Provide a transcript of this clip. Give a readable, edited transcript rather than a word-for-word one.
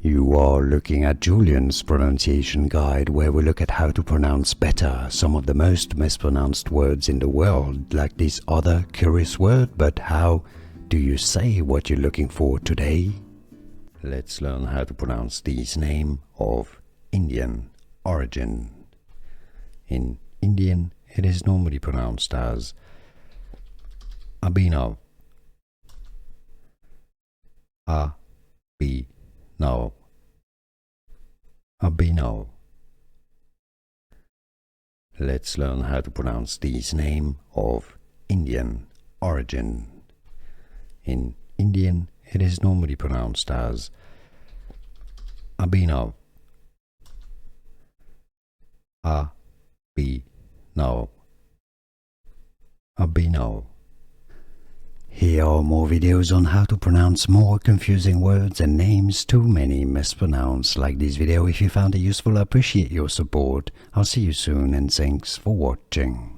You are looking at Julian's pronunciation guide, where we look at how to pronounce better some of the most mispronounced words in the world, like this other curious word. But how do you say what you're looking for today? Let's learn how to pronounce this name of Indian origin. In Indian, it is normally pronounced as Abhinav. Abhinav. Abhinav. Let's learn how to pronounce this name of Indian origin. In Indian, it is normally pronounced as Abhinav. Abhinav. Abhinav. Here are more videos on how to pronounce more confusing words and names too many mispronounced. Like this video if you found it useful. I appreciate your support. I'll see you soon and thanks for watching.